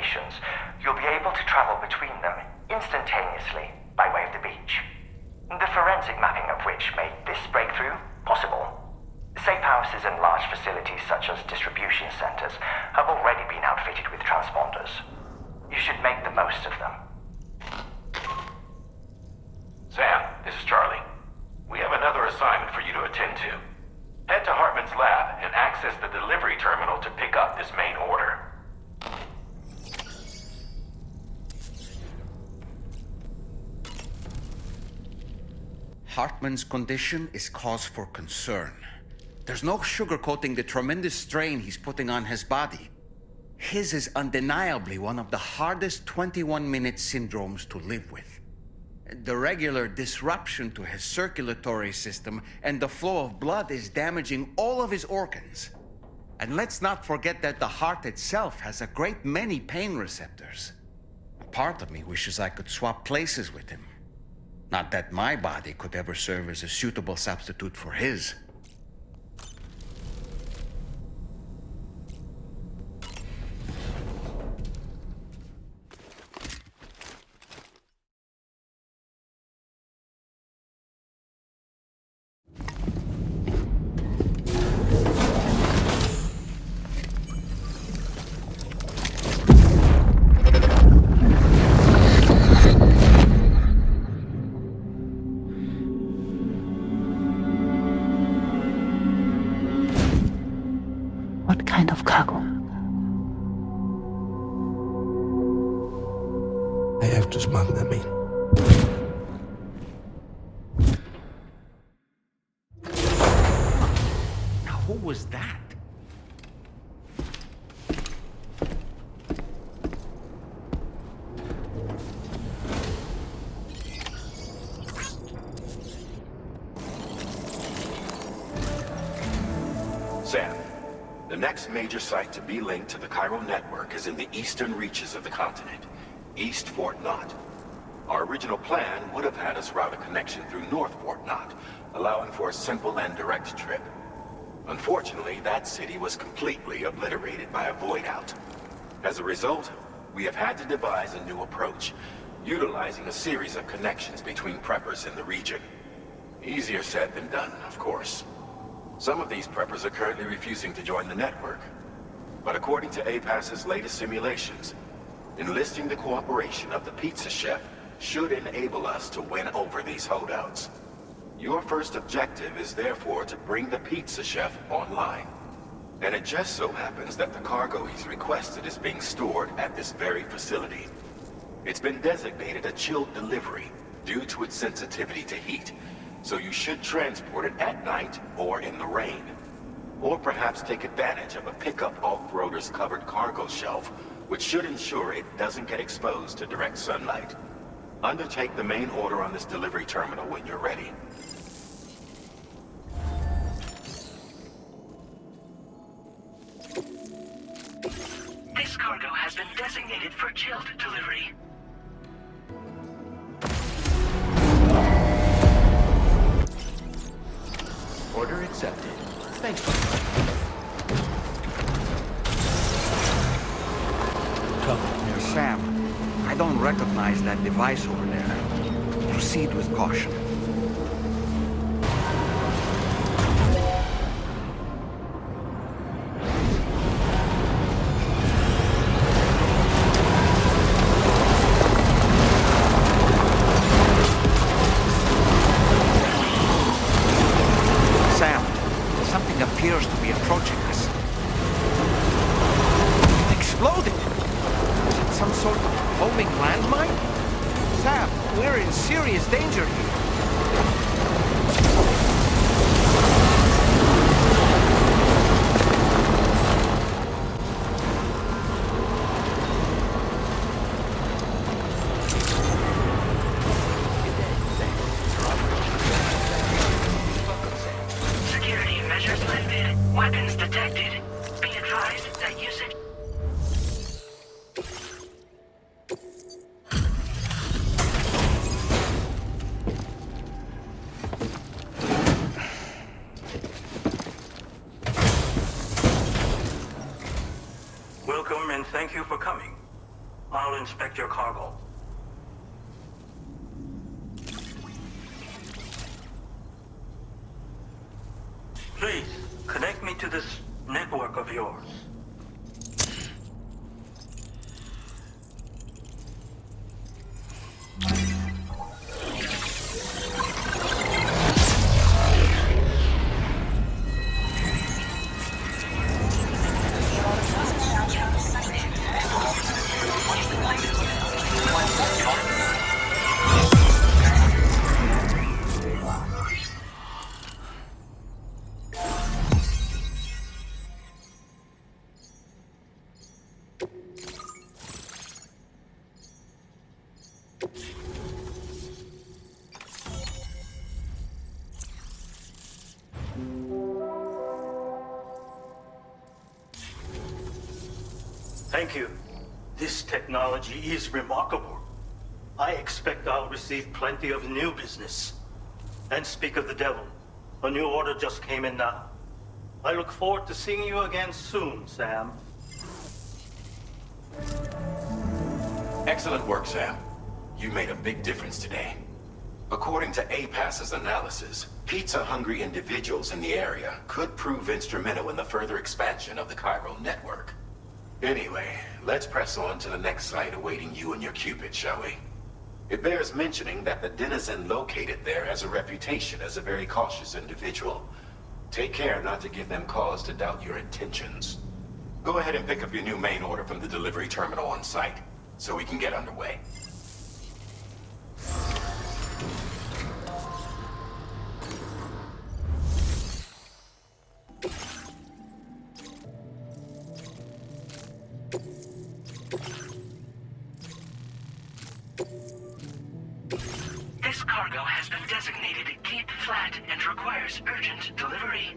locations, you'll be able to travel between them instantaneously by way of the beach. The forensic mapping of which made this breakthrough possible. Safe houses and large facilities such as distribution centers have already been outfitted with transponders. You should make the most of them. Sam, this is Charlie. We have another assignment for you to attend to. Head to Hartman's lab and access the delivery terminal to pick up this main order. Hartman's condition is cause for concern. There's no sugarcoating the tremendous strain he's putting on his body. His is undeniably one of the hardest 21-minute syndromes to live with. The regular disruption to his circulatory system and the flow of blood is damaging all of his organs. And let's not forget that the heart itself has a great many pain receptors. A part of me wishes I could swap places with him. Not that my body could ever serve as a suitable substitute for his. What kind of cargo? I have to smuggle them in. Now, who was that? Sam, the next major site to be linked to the Cairo network is in the eastern reaches of the continent, East Fort Knot. Our original plan would have had us route a connection through North Fort Knot, allowing for a simple and direct trip. Unfortunately, that city was completely obliterated by a void-out. As a result, we have had to devise a new approach, utilizing a series of connections between preppers in the region. Easier said than done, of course. Some of these preppers are currently refusing to join the network. But according to APAS's latest simulations, enlisting the cooperation of the pizza chef should enable us to win over these holdouts. Your first objective is therefore to bring the pizza chef online. And it just so happens that the cargo he's requested is being stored at this very facility. It's been designated a chilled delivery due to its sensitivity to heat, so you should transport it at night or in the rain. Or perhaps take advantage of a pickup off-roader's covered cargo shelf, which should ensure it doesn't get exposed to direct sunlight. Undertake the main order on this delivery terminal when you're ready. This cargo has been designated for chilled delivery. Order accepted. Thank you. Sam, I don't recognize that device over there. Proceed with caution. Sam, something appears to be approaching us. It exploded! Is it some sort of homing landmine? Sam, we're in serious danger here. Security measures lifted. Weapons detected. Be advised that usage... Welcome and thank you for coming. I'll inspect your cargo. Please, connect me to this network of yours. Thank you. This technology is remarkable. I expect I'll receive plenty of new business. And speak of the devil, a new order just came in now. I look forward to seeing you again soon, Sam. Excellent work, Sam. You made a big difference today. According to APAS's analysis, pizza-hungry individuals in the area could prove instrumental in the further expansion of the Chiral network. Anyway, let's press on to the next site awaiting you and your Cupid, shall we? It bears mentioning that the denizen located there has a reputation as a very cautious individual. Take care not to give them cause to doubt your intentions. Go ahead and pick up your new main order from the delivery terminal on site, so we can get underway. This cargo has been designated Keep Flat and requires urgent delivery.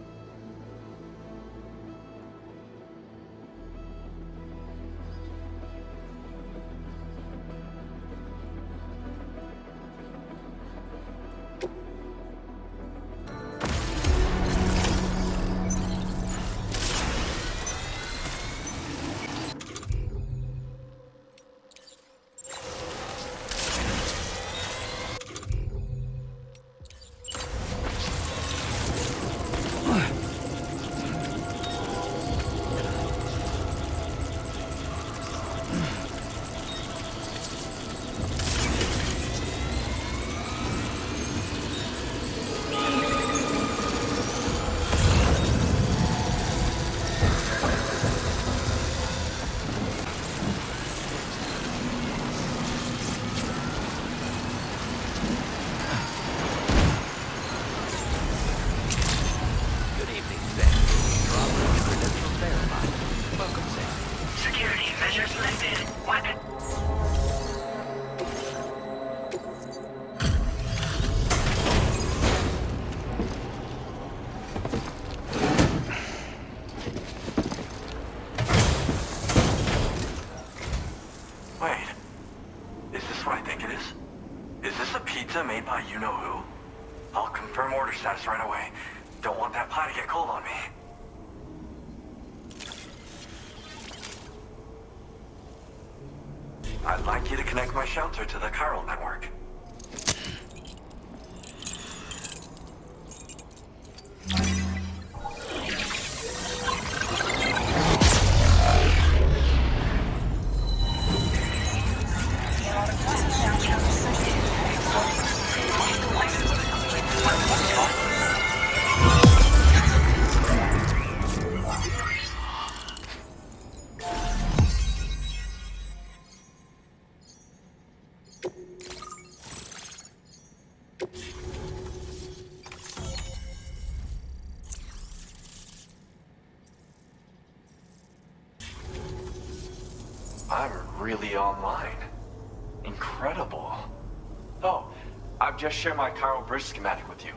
Security measures lifted. Weapon. Wait. Is this what I think it is? Is this a pizza made by you-know-who? I'll confirm order status right away. Don't want that pie to get cold on me. I'd like you to connect my shelter to the Chiral network. I'm really online. Incredible. Oh, I've just shared my Chiral bridge schematic with you.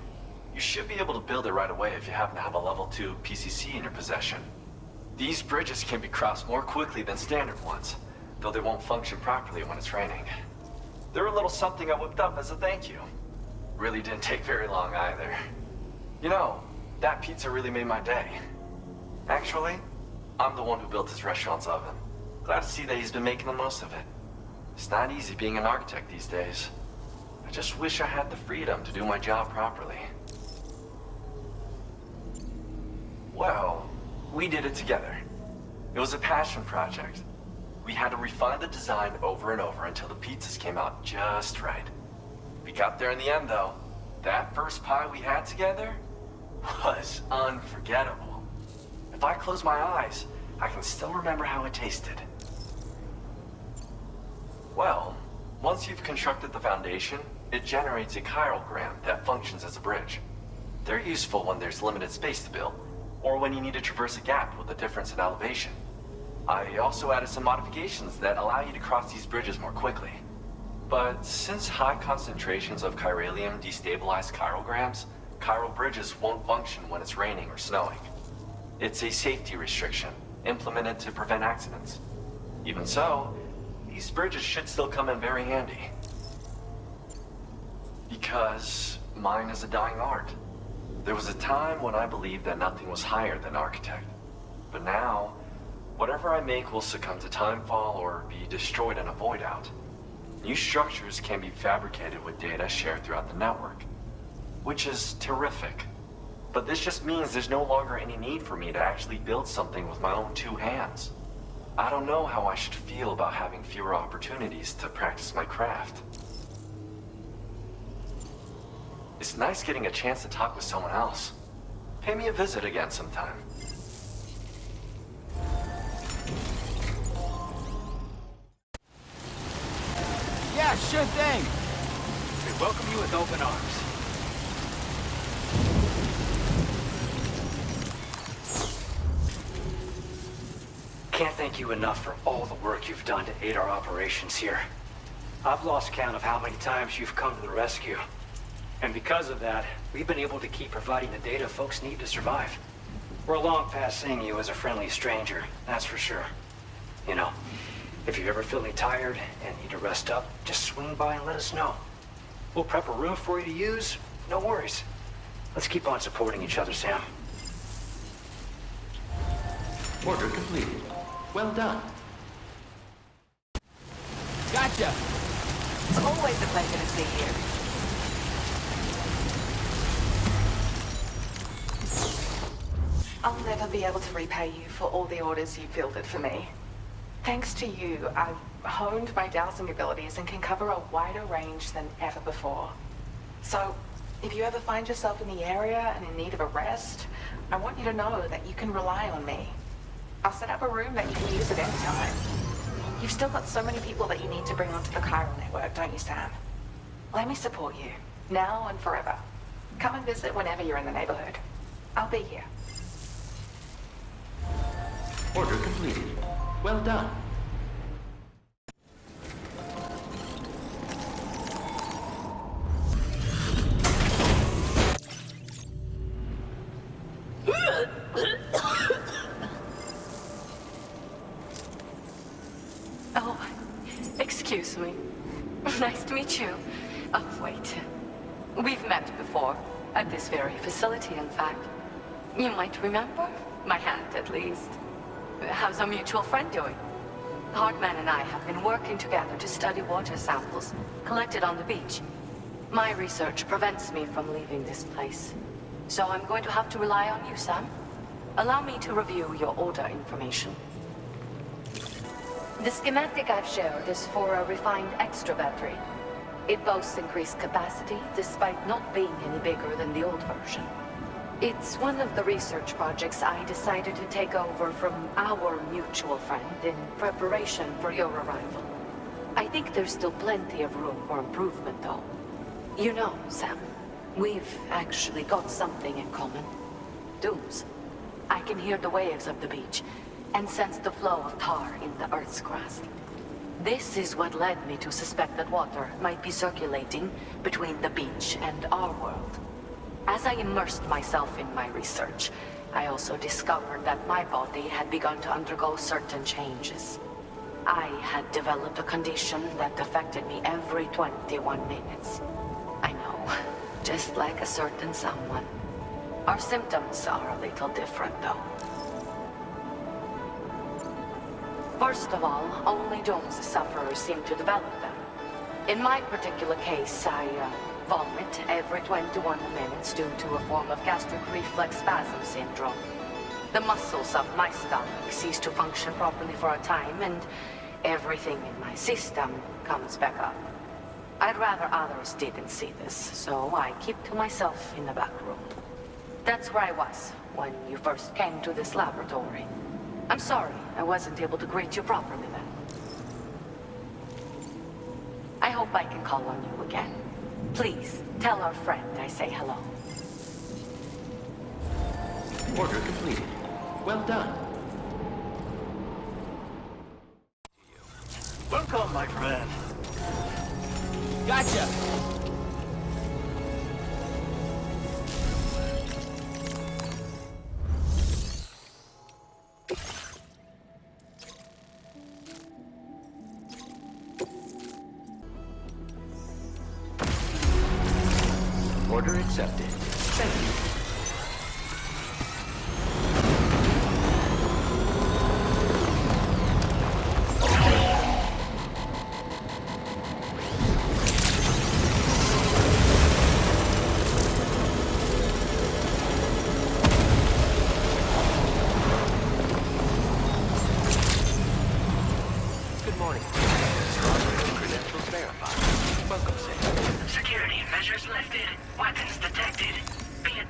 You should be able to build it right away if you happen to have a level 2 PCC in your possession. These bridges can be crossed more quickly than standard ones, though they won't function properly when it's raining. They're a little something I whipped up as a thank you. Really didn't take very long either. You know, that pizza really made my day. Actually, I'm the one who built this restaurant's oven. Glad to see that he's been making the most of it. It's not easy being an architect these days. I just wish I had the freedom to do my job properly. Well, we did it together. It was a passion project. We had to refine the design over and over until the pizzas came out just right. We got there in the end, though. That first pie we had together was unforgettable. If I close my eyes, I can still remember how it tasted. Well, once you've constructed the foundation, it generates a chirogram that functions as a bridge. They're useful when there's limited space to build, or when you need to traverse a gap with a difference in elevation. I also added some modifications that allow you to cross these bridges more quickly. But since high concentrations of chiralium destabilize chirograms, chiral bridges won't function when it's raining or snowing. It's a safety restriction, implemented to prevent accidents. Even so, these bridges should still come in very handy. Because mine is a dying art. There was a time when I believed that nothing was higher than architect. But now, whatever I make will succumb to timefall or be destroyed in a void out. New structures can be fabricated with data shared throughout the network, which is terrific. But this just means there's no longer any need for me to actually build something with my own two hands. I don't know how I should feel about having fewer opportunities to practice my craft. It's nice getting a chance to talk with someone else. Pay me a visit again sometime. Yeah, sure thing. We welcome you with open arms. Can't thank you enough for all the work you've done to aid our operations here. I've lost count of how many times you've come to the rescue. And because of that, we've been able to keep providing the data folks need to survive. We're long past seeing you as a friendly stranger, that's for sure. You know, if you're ever feeling tired and need to rest up, just swing by and let us know. We'll prep a room for you to use, no worries. Let's keep on supporting each other, Sam. Order completed. Well done. Gotcha! It's always a pleasure to see you. I'll never be able to repay you for all the orders you fielded for me. Thanks to you, I've honed my dowsing abilities and can cover a wider range than ever before. So, if you ever find yourself in the area and in need of a rest, I want you to know that you can rely on me. I'll set up a room that you can use at any time. You've still got so many people that you need to bring onto the chiral network, don't you, Sam? Let me support you, now and forever. Come and visit whenever you're in the neighborhood. I'll be here. Order completed. Well done. Oh, excuse me. Nice to meet you. Oh, wait. We've met before. At this very facility, in fact. You might remember? My hand, at least. How's our mutual friend doing? Hardman and I have been working together to study water samples collected on the beach. My research prevents me from leaving this place. So I'm going to have to rely on you, Sam. Allow me to review your order information. The schematic I've shared is for a refined extra battery. It boasts increased capacity despite not being any bigger than the old version. It's one of the research projects I decided to take over from our mutual friend in preparation for your arrival. I think there's still plenty of room for improvement, though. You know, Sam, we've actually got something in common. Dunes. I can hear the waves of the beach and sense the flow of tar in the Earth's crust. This is what led me to suspect that water might be circulating between the beach and our world. As I immersed myself in my research, I also discovered that my body had begun to undergo certain changes. I had developed a condition that affected me every 21 minutes. I know, just like a certain someone. Our symptoms are a little different, though. First of all, only those sufferers seem to develop them. In my particular case, I vomit every 21 minutes due to a form of gastric reflex spasm syndrome. The muscles of my stomach cease to function properly for a time, and everything in my system comes back up. I'd rather others didn't see this, so I keep to myself in the back room. That's where I was when you first came to this laboratory. I'm sorry I wasn't able to greet you properly then. I hope I can call on you again. Please, tell our friend I say hello. Order completed. Well done. Welcome, my friend. Gotcha. Order accepted. Thank you. Good morning. Credentials verified. Welcome, sir. Security measures lifted. Weapons detected. Be it.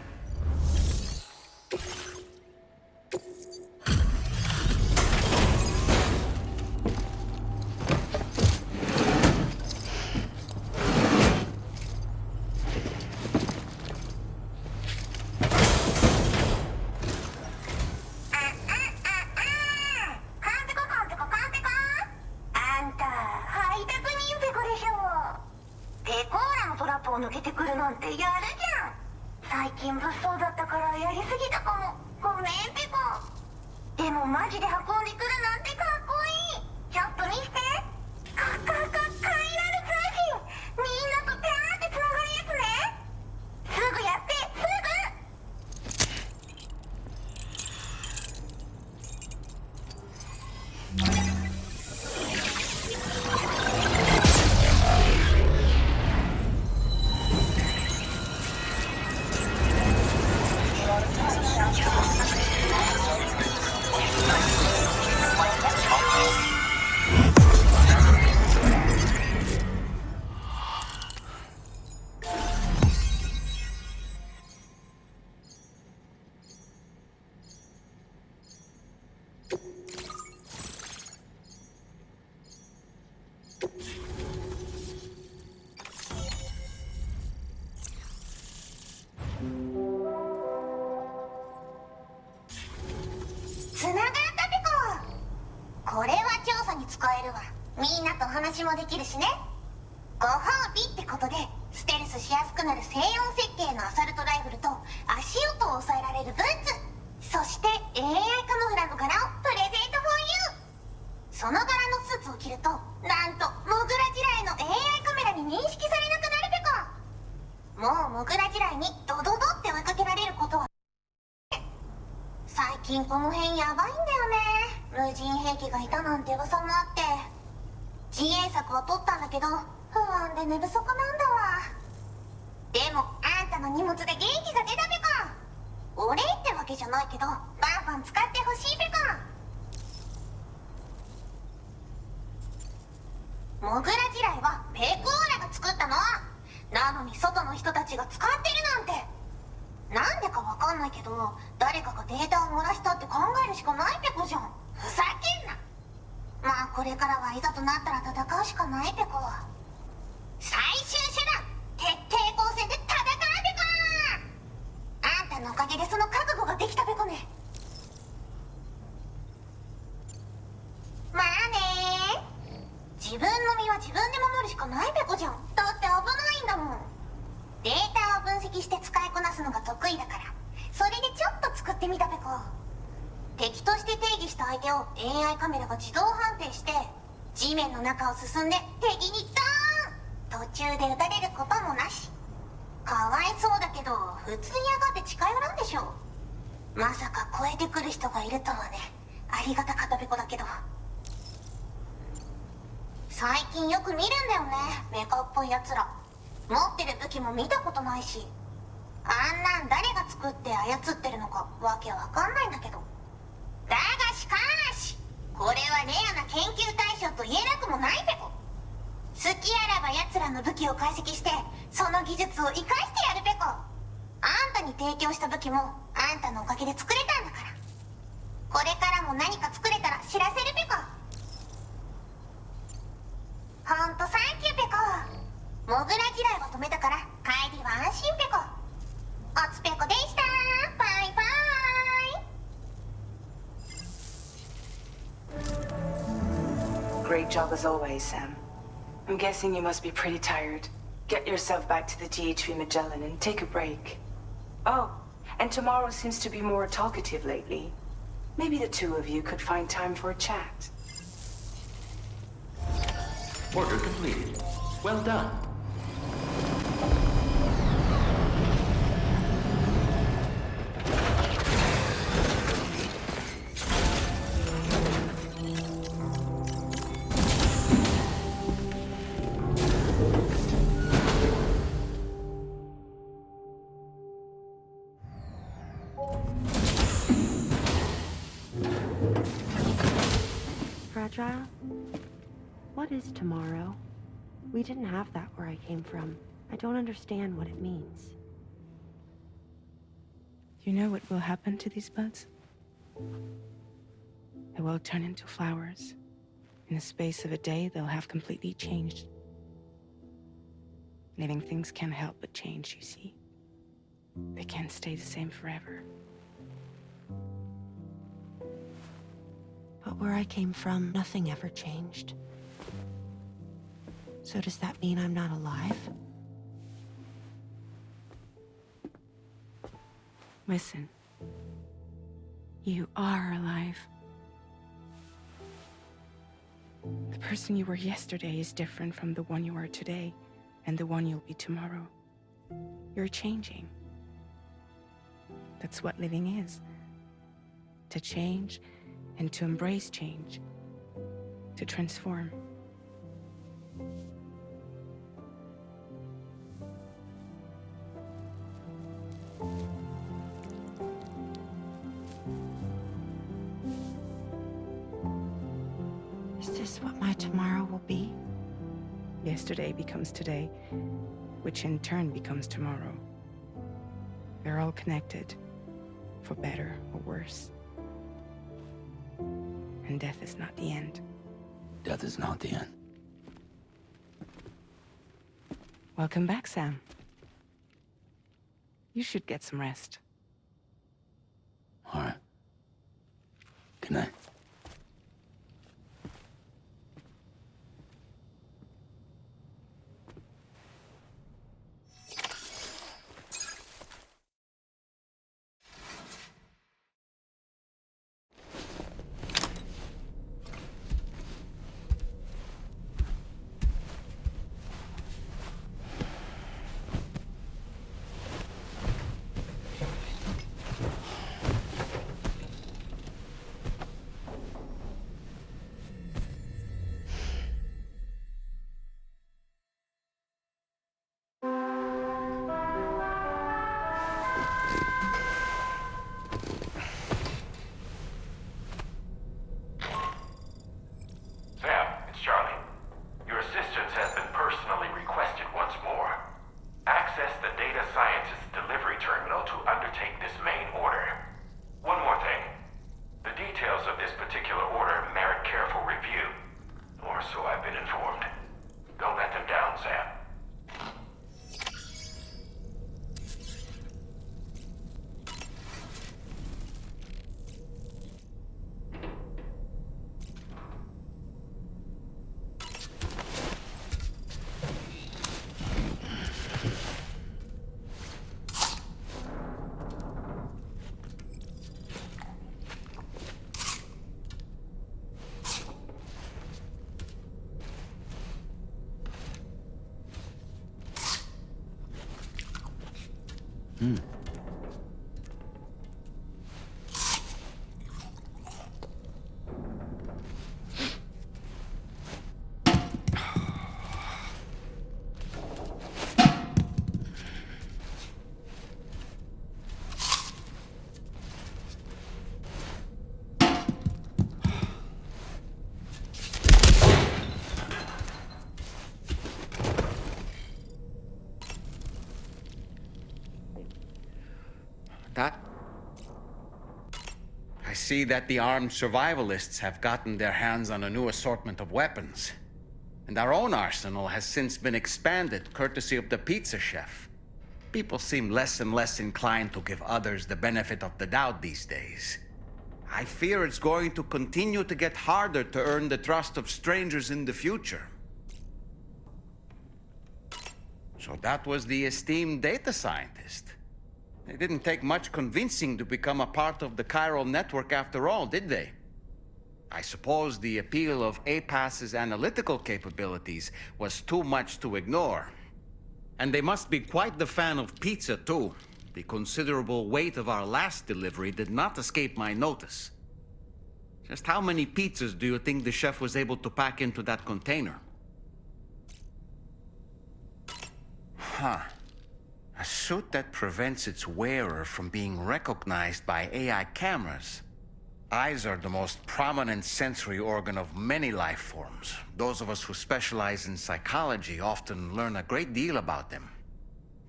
最近よく見るんだよね、メカっぽいやつら。持ってる武器も見たことないし、あんなん誰が作って操ってるのかわけわかんないんだけど。だがしかし、これはレアな研究対象と言えなくもないペコ。好きあらば奴らの武器を解析して、その技術を生かしてやるペコ。あんたに提供した武器もあんたのおかげで作れたんだから。これからも何か作れたら知らせるペコ。ほんとサンキューペコ。モグラ嫌いは止めたから帰りは安心ペコ。おつペコでした。バイバイ。 Great job as always, Sam. I'm guessing you must be pretty tired. Get yourself back to the GHV Magellan and take a break. Oh, and tomorrow seems to be more talkative lately. Maybe the two of you could find time for a chat. Order completed. Well done. Fragile? What is tomorrow? We didn't have that where I came from. I don't understand what it means. You know what will happen to these buds? They will turn into flowers. In the space of a day, they'll have completely changed. Living things can't help but change, you see. They can't stay the same forever. But where I came from, nothing ever changed. So does that mean I'm not alive? Listen. You are alive. The person you were yesterday is different from the one you are today, and the one you'll be tomorrow. You're changing. That's what living is. To change, and to embrace change. To transform. Is this what my tomorrow will be? Yesterday becomes today, which in turn becomes tomorrow. They're all connected, for better or worse. And death is not the end. Death is not the end. Welcome back, Sam. You should get some rest. All right. Good night. see that the armed survivalists have gotten their hands on a new assortment of weapons. And our own arsenal has since been expanded, courtesy of the pizza chef. People seem less and less inclined to give others the benefit of the doubt these days. I fear it's going to continue to get harder to earn the trust of strangers in the future. So that was the esteemed data scientist. They didn't take much convincing to become a part of the chiral network after all, did they? I suppose the appeal of APAS's analytical capabilities was too much to ignore. And they must be quite the fan of pizza, too. The considerable weight of our last delivery did not escape my notice. Just how many pizzas do you think the chef was able to pack into that container? Huh. A suit that prevents its wearer from being recognized by AI cameras. Eyes are the most prominent sensory organ of many life forms. Those of us who specialize in psychology often learn a great deal about them.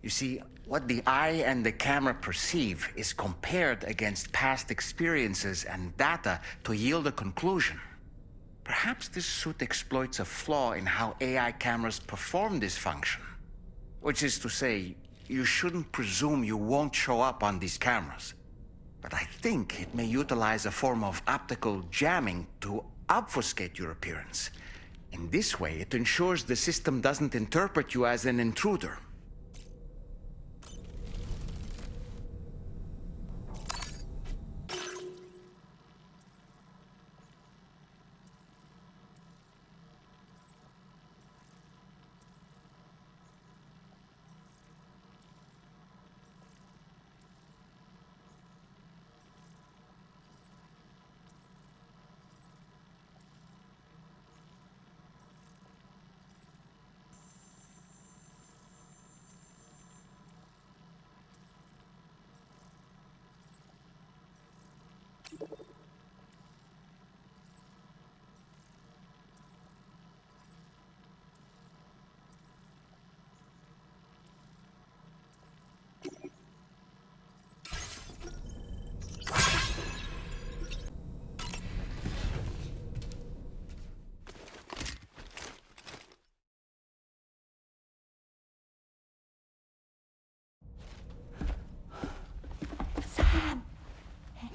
You see, what the eye and the camera perceive is compared against past experiences and data to yield a conclusion. Perhaps this suit exploits a flaw in how AI cameras perform this function. Which is to say, you shouldn't presume you won't show up on these cameras. But I think it may utilize a form of optical jamming to obfuscate your appearance. In this way, it ensures the system doesn't interpret you as an intruder.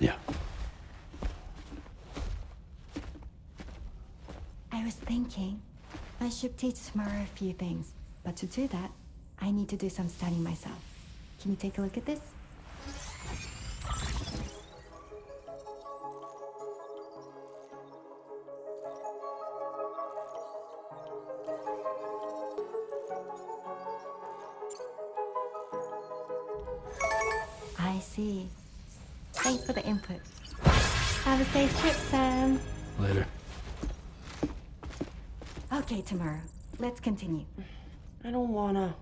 Yeah. I was thinking I should teach Samara a few things, but to do that, I need to do some studying myself. Can you take a look at this? I see. Thanks for the input. Have a safe trip, Sam. Later. Okay, tomorrow. Let's continue. I don't wanna.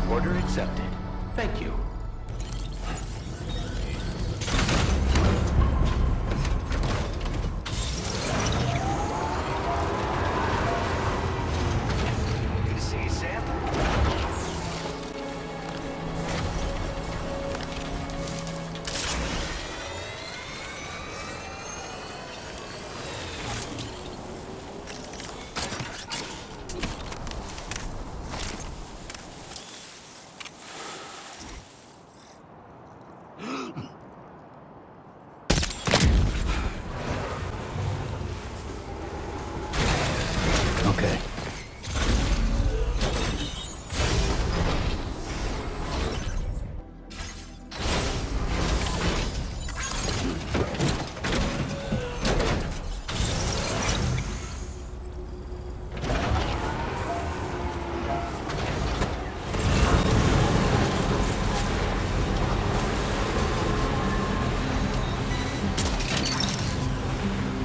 Order accepted. Thank you. Good to see you, Sam. Okay.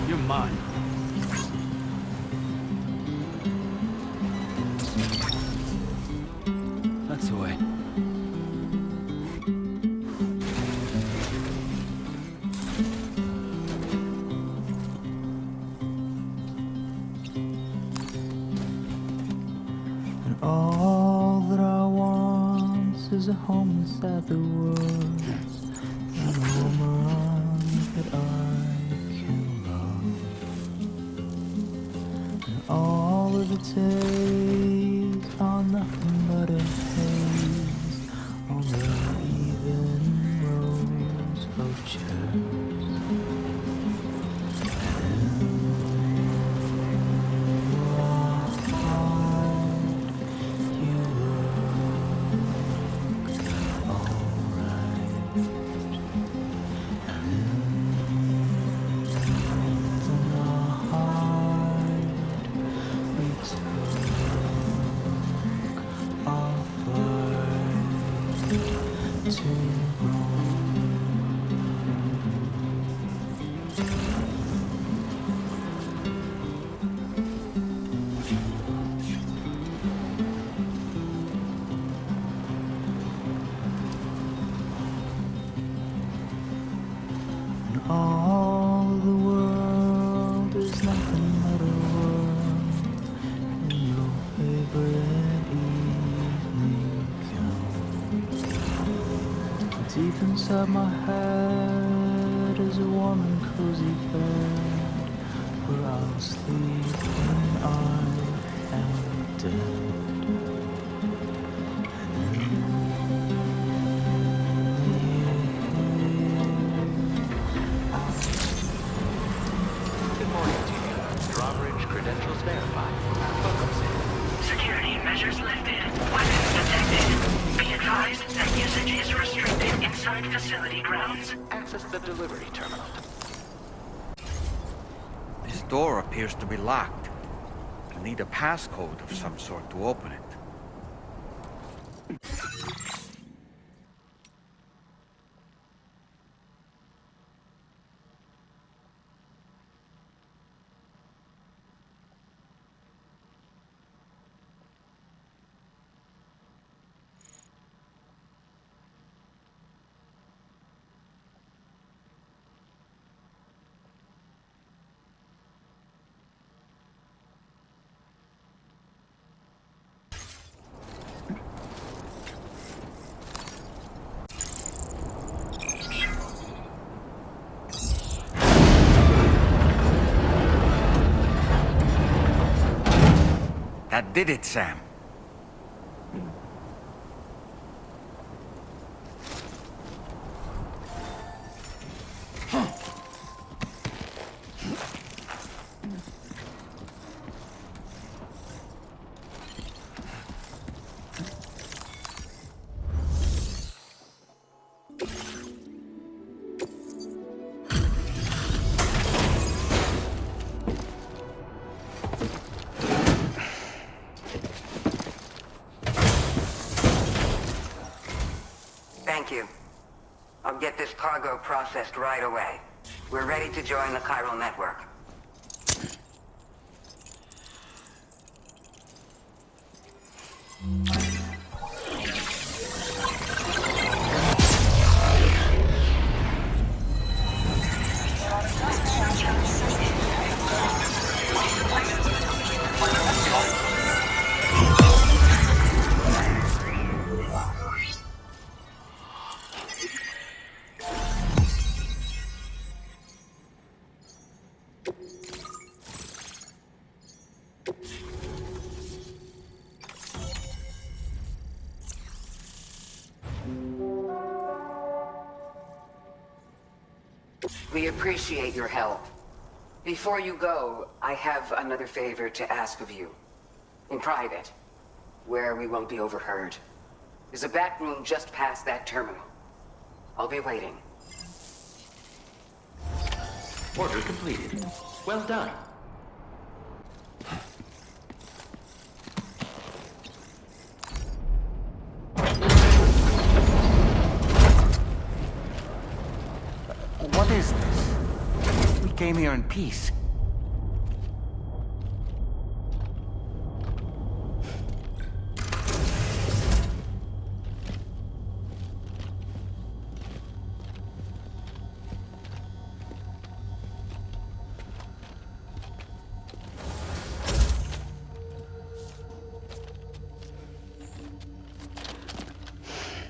You're mine. That's the way. And all that I want is a home inside the world, and a woman that I can love. And all of the days are nothing but a haze on the even rows of chairs. All of the world is nothing but a world in your favorite evening gown. Deep inside my head is a warm and cozy bed where I'll sleep when I am dead. Credentials verified. Welcome, Sam. Security measures lifted. Weapons detected. Be advised that usage is restricted inside facility grounds. Access the delivery terminal. This door appears to be locked. I'll need a passcode of some sort to open it. That did it, Sam. Thank you. I'll get this cargo processed right away. We're ready to join the chiral network. We appreciate your help. Before you go, I have another favor to ask of you. In private, where we won't be overheard. There's a back room just past that terminal. I'll be waiting. Order completed. Well done. What is this? We came here in peace.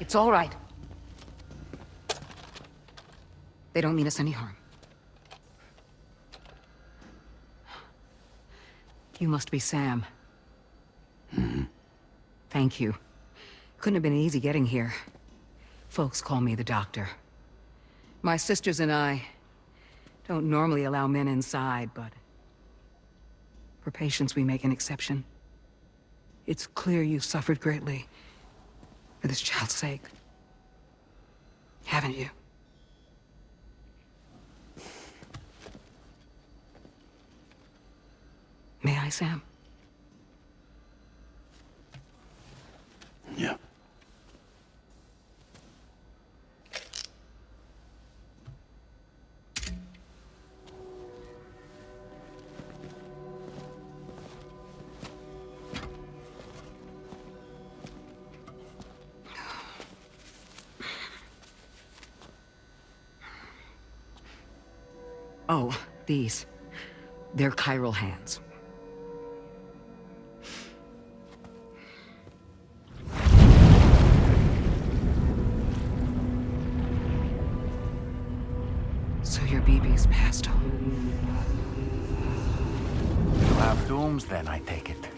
It's all right. They don't mean us any harm. You must be Sam. Thank you. Couldn't have been easy getting here. Folks call me the doctor. My sisters and I don't normally allow men inside, but for patients we make an exception. It's clear you suffered greatly for this child's sake. Haven't you? May I, Sam? Yeah. Oh, these. They're chiral hands. So your BB's passed on. You have dooms then, I take it.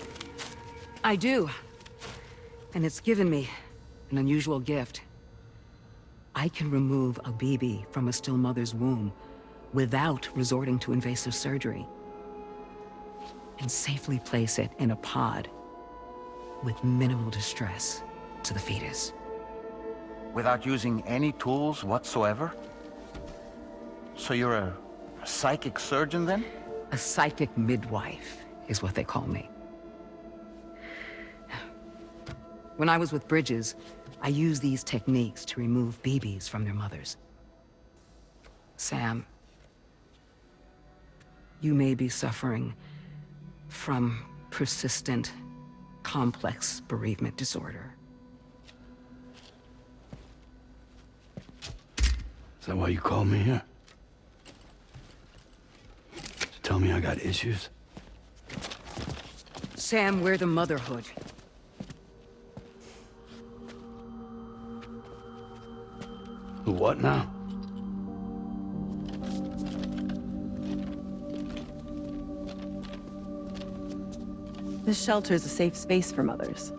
I do. And it's given me an unusual gift. I can remove a BB from a still mother's womb without resorting to invasive surgery, and safely place it in a pod with minimal distress to the fetus. Without using any tools whatsoever? So you're a psychic surgeon then? A psychic midwife is what they call me. When I was with Bridges, I used these techniques to remove BBs from their mothers. Sam, you may be suffering from persistent, complex bereavement disorder. Is that why you called me here? To tell me I got issues? Sam, we're the motherhood. The what now? This shelter is a safe space for mothers.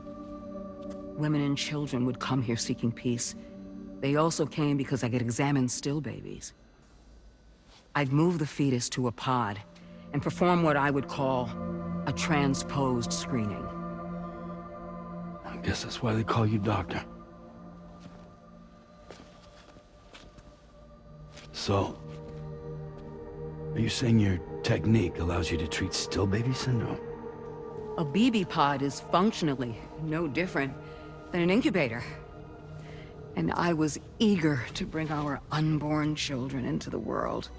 Women and children would come here seeking peace. They also came because I could examine still babies. I'd move the fetus to a pod and perform what I would call a transposed screening. I guess that's why they call you doctor. So, are you saying your technique allows you to treat still baby syndrome? A BB pod is functionally no different than an incubator. And I was eager to bring our unborn children into the world.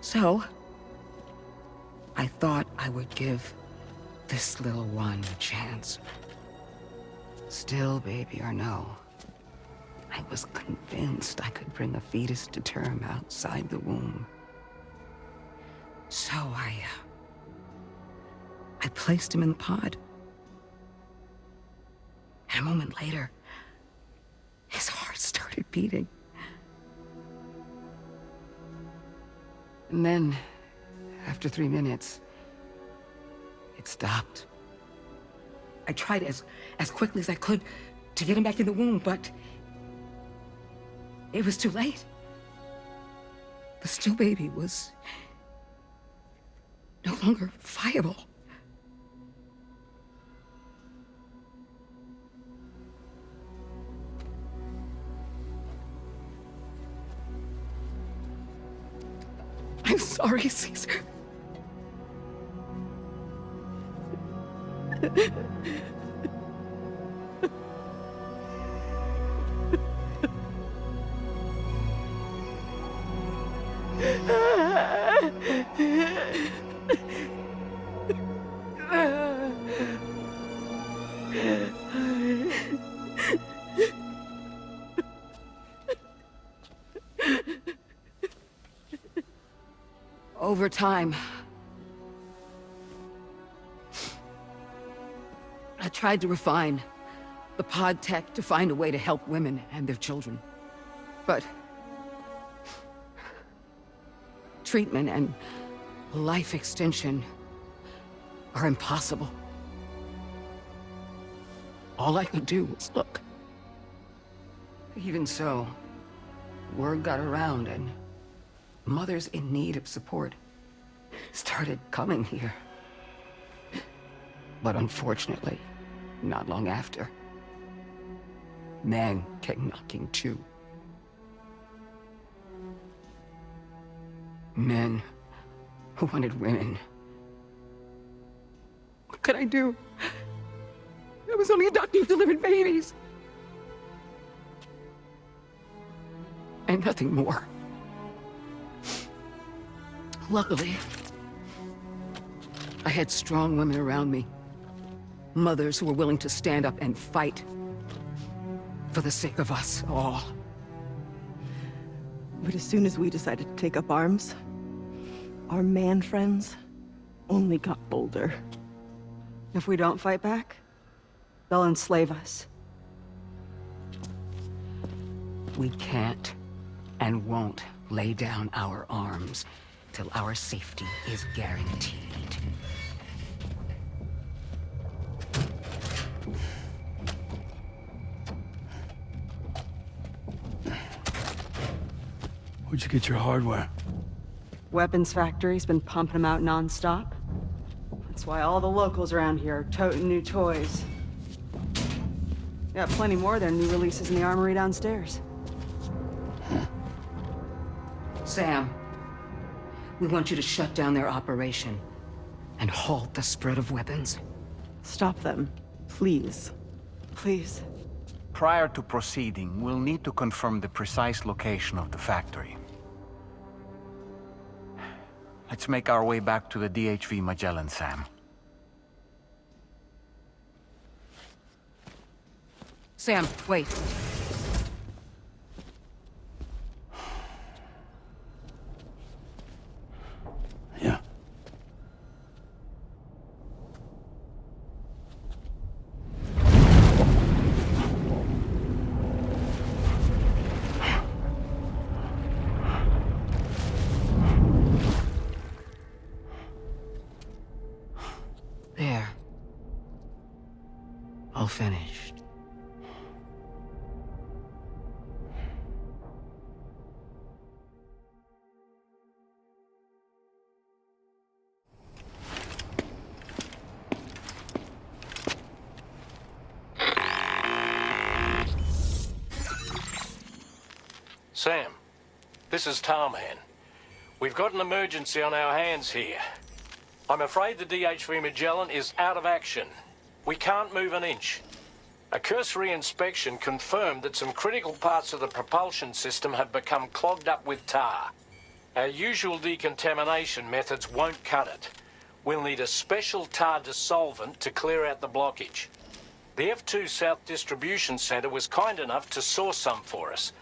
So, I thought I would give this little one a chance. Still baby or no, I was convinced I could bring a fetus to term outside the womb. So I placed him in the pod. And a moment later, his heart started beating. And then, after 3 minutes, it stopped. I tried as quickly as I could to get him back in the womb, but it was too late. the still baby was no longer viable. I'm sorry, Caesar. Over time, I tried to refine the pod tech to find a way to help women and their children. But treatment and life extension are impossible. All I could do was look. Even so, word got around and mothers in need of support started coming here. But unfortunately, not long after, men came knocking too. Men who wanted women. What could I do? I was only a doctor who delivered babies. And nothing more. Luckily, I had strong women around me. Mothers who were willing to stand up and fight for the sake of us all. But as soon as we decided to take up arms, our man friends only got bolder. If we don't fight back, they'll enslave us. We can't and won't lay down our arms till our safety is guaranteed. Where'd you get your hardware? Weapons factory's been pumping them out non-stop. That's why all the locals around here are toting new toys. Got plenty more of their new releases in the armory downstairs. Sam, we want you to shut down their operation and halt the spread of weapons. Stop them, please. Please. Prior to proceeding, we'll need to confirm the precise location of the factory. Let's make our way back to the DHV Magellan, Sam. Sam, wait. Yeah. There. All finished. Sam, this is Tarman. We've got an emergency on our hands here. I'm afraid the DHV Magellan is out of action. We can't move an inch. A cursory inspection confirmed that some critical parts of the propulsion system have become clogged up with tar. Our usual decontamination methods won't cut it. We'll need a special tar dissolvent to clear out the blockage. The F2 South Distribution Center was kind enough to source some for us.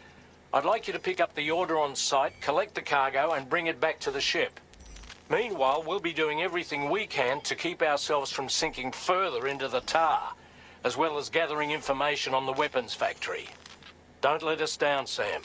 I'd like you to pick up the order on site, collect the cargo, and bring it back to the ship. Meanwhile, we'll be doing everything we can to keep ourselves from sinking further into the tar, as well as gathering information on the weapons factory. Don't let us down, Sam.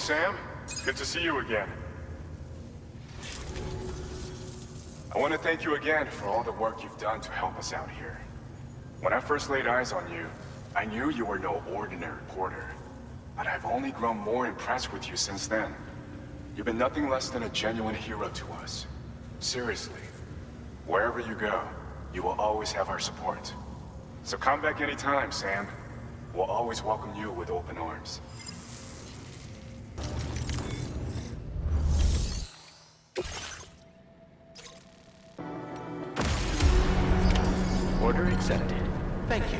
Sam. Good to see you again. I want to thank you again for all the work you've done to help us out here. When I first laid eyes on you, I knew you were no ordinary porter. But I've only grown more impressed with you since then. You've been nothing less than a genuine hero to us. Seriously. Wherever you go, you will always have our support. So come back anytime, Sam. We'll always welcome you with open arms. Order accepted. Thank you.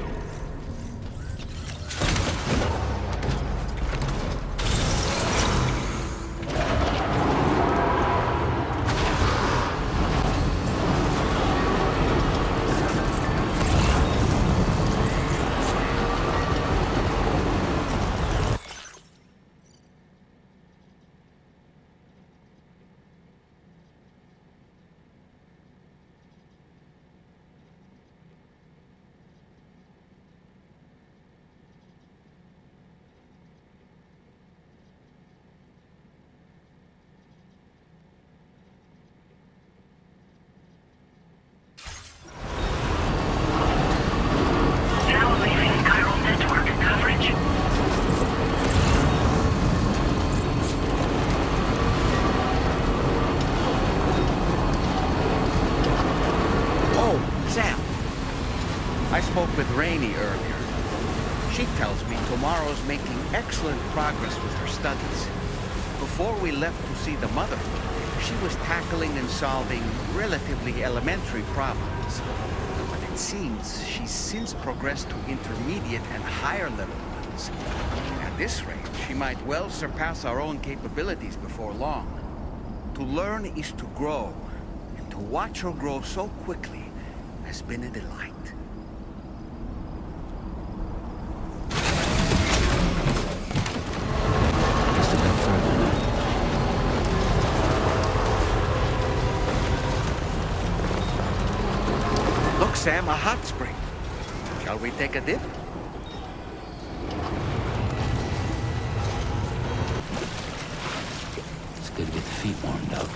Rainey earlier. She tells me Tomorrow's making excellent progress with her studies. Before we left to see the mother, she was tackling and solving relatively elementary problems. But it seems she's since progressed to intermediate and higher level ones. At this rate, she might well surpass our own capabilities before long. To learn is to grow, and to watch her grow so quickly has been a delight. Sam, a hot spring. Shall we take a dip? It's good to get the feet warmed up.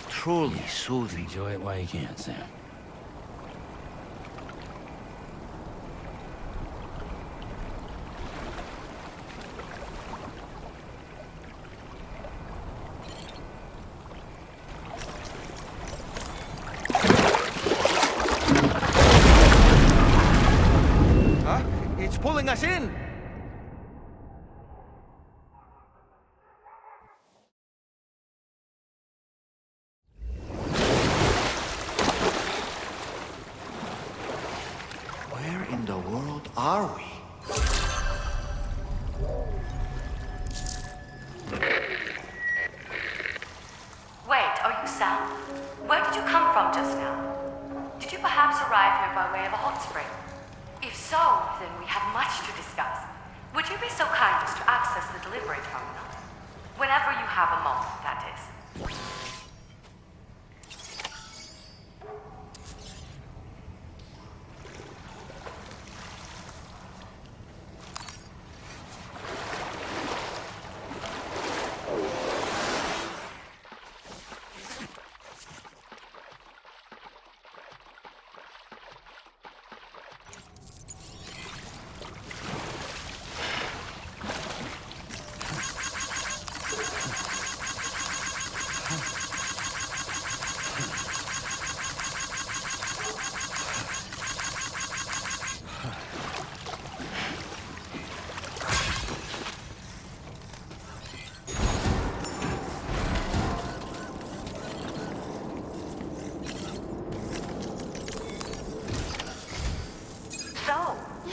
Truly soothing. Enjoy it while you can, Sam. Pulling us in! Where in the world are we? Wait, are you Sam? Where did you come from just now? Did you perhaps arrive here by way of a hot spring? If so, then we have much to discuss. Would you be so kind as to access the delivery terminal? Whenever you have a moment, that is.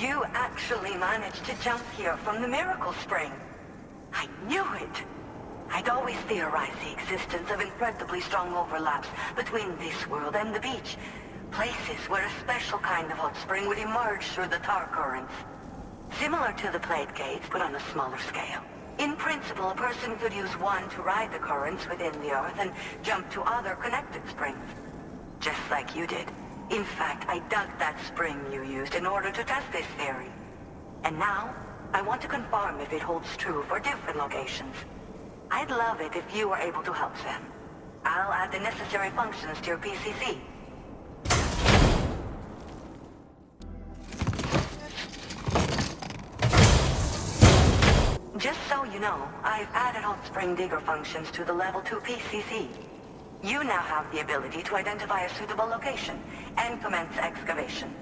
You actually managed to jump here from the Miracle Spring. I knew it. I'd always theorized the existence of incredibly strong overlaps between this world and the beach. Places where a special kind of hot spring would emerge through the tar currents. Similar to the plate gates, but on a smaller scale. In principle, a person could use one to ride the currents within the Earth and jump to other connected springs. Just like you did. In fact, I dug that spring you used in order to test this theory. And now, I want to confirm if it holds true for different locations. I'd love it if you were able to help them. I'll add the necessary functions to your PCC. Just so you know, I've added hot spring digger functions to the level 2 PCC. You now have the ability to identify a suitable location and commence excavation.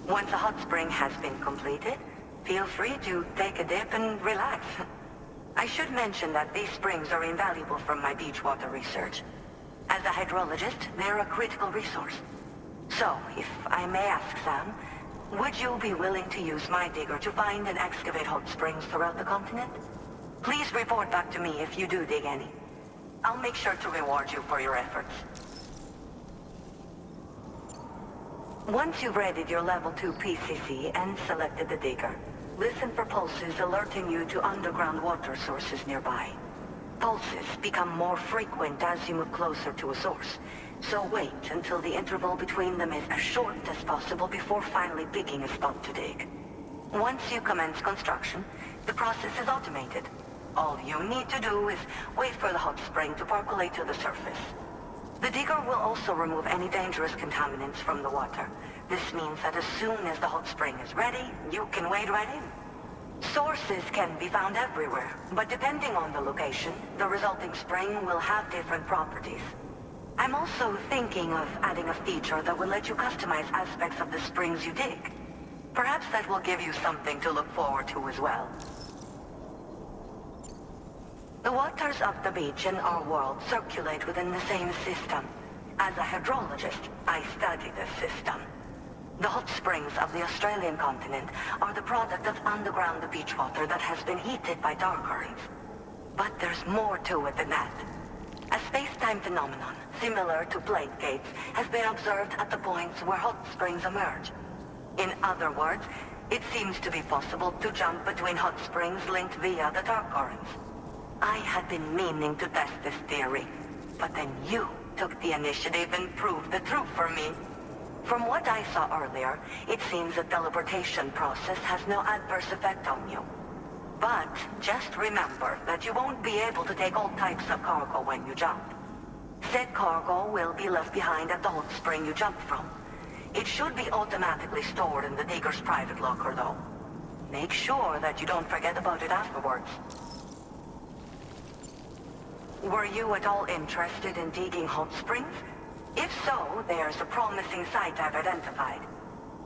Once a hot spring has been completed, feel free to take a dip and relax. I should mention that these springs are invaluable from my beach water research. As a hydrologist, they're a critical resource. So, if I may ask, Sam, would you be willing to use my digger to find and excavate hot springs throughout the continent? Please report back to me if you do dig any. I'll make sure to reward you for your efforts. Once you've readied your level 2 PCC and selected the digger, listen for pulses alerting you to underground water sources nearby. Pulses become more frequent as you move closer to a source, so wait until the interval between them is as short as possible before finally picking a spot to dig. Once you commence construction, the process is automated. All you need to do is wait for the hot spring to percolate to the surface. The digger will also remove any dangerous contaminants from the water. This means that as soon as the hot spring is ready, you can wade right in. Sources can be found everywhere, but depending on the location, the resulting spring will have different properties. I'm also thinking of adding a feature that will let you customize aspects of the springs you dig. Perhaps that will give you something to look forward to as well. The waters of the beach in our world circulate within the same system. As a hydrologist, I study this system. The hot springs of the Australian continent are the product of underground beach water that has been heated by dark currents. But there's more to it than that. A space-time phenomenon, similar to plate gates, has been observed at the points where hot springs emerge. In other words, it seems to be possible to jump between hot springs linked via the dark currents. I had been meaning to test this theory, but then you took the initiative and proved the truth for me. From what I saw earlier, it seems the teleportation process has no adverse effect on you. But just remember that you won't be able to take all types of cargo when you jump. Said cargo will be left behind at the hot spring you jumped from. It should be automatically stored in the digger's private locker, though. Make sure that you don't forget about it afterwards. Were you at all interested in digging hot springs? If so, there's a promising site I've identified.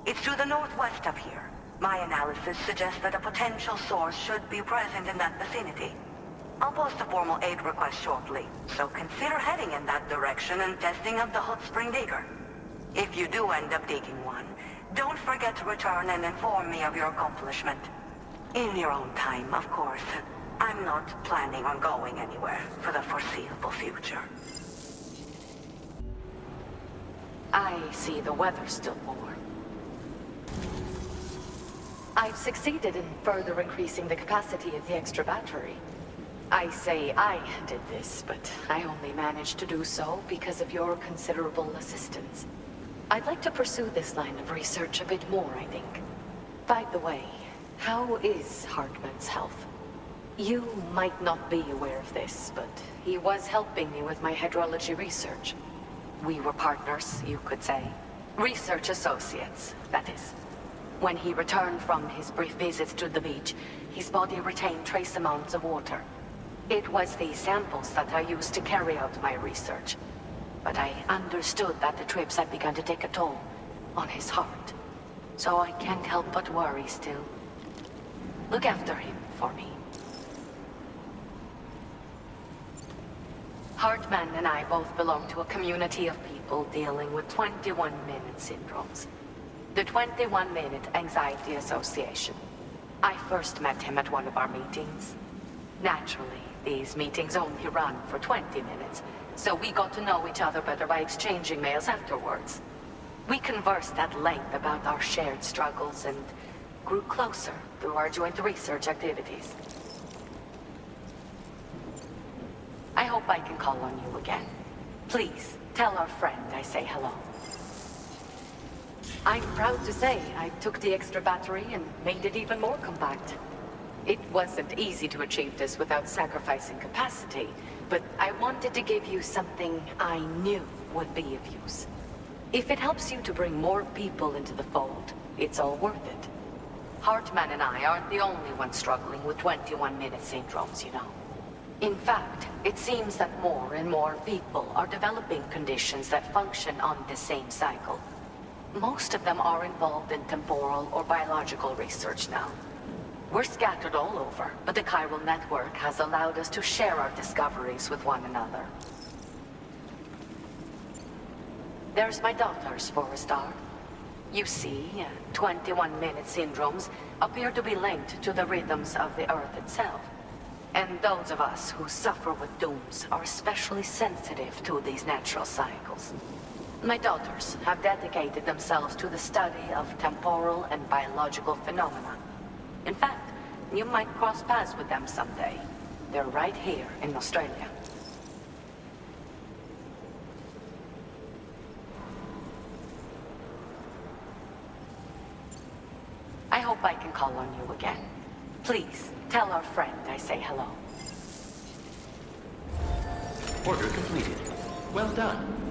It's to the northwest of here. My analysis suggests that a potential source should be present in that vicinity. I'll post a formal aid request shortly, so consider heading in that direction and testing up the hot spring digger. If you do end up digging one, don't forget to return and inform me of your accomplishment. In your own time, of course. I'm not planning on going anywhere for the foreseeable future. I see the weather's still warm. I've succeeded in further increasing the capacity of the extra battery. I say I did this, but I only managed to do so because of your considerable assistance. I'd like to pursue this line of research a bit more, I think. By the way, how is Hartman's health? You might not be aware of this, but he was helping me with my hydrology research. We were partners, you could say. Research associates, that is. When he returned from his brief visits to the beach, his body retained trace amounts of water. It was these samples that I used to carry out my research. But I understood that the trips had begun to take a toll on his heart. So I can't help but worry still. Look after him for me. Hartman and I both belong to a community of people dealing with 21-minute syndromes. The 21-Minute Anxiety Association. I first met him at one of our meetings. Naturally, these meetings only run for 20 minutes, so we got to know each other better by exchanging mails afterwards. We conversed at length about our shared struggles and grew closer through our joint research activities. I hope I can call on you again. Please, tell our friend I say hello. I'm proud to say I took the extra battery and made it even more compact. It wasn't easy to achieve this without sacrificing capacity, but I wanted to give you something I knew would be of use. If it helps you to bring more people into the fold, it's all worth it. Hartman and I aren't the only ones struggling with 21-minute syndromes, you know. In fact, it seems that more and more people are developing conditions that function on the same cycle. Most of them are involved in temporal or biological research now. We're scattered all over, but the chiral network has allowed us to share our discoveries with one another. There's my daughters for a start. You see, 21-minute syndromes appear to be linked to the rhythms of the Earth itself. And those of us who suffer with dooms are especially sensitive to these natural cycles. My daughters have dedicated themselves to the study of temporal and biological phenomena. In fact, you might cross paths with them someday. They're right here in Australia. I hope I can call on you again. Please, tell our friend I say hello. Order completed. Well done.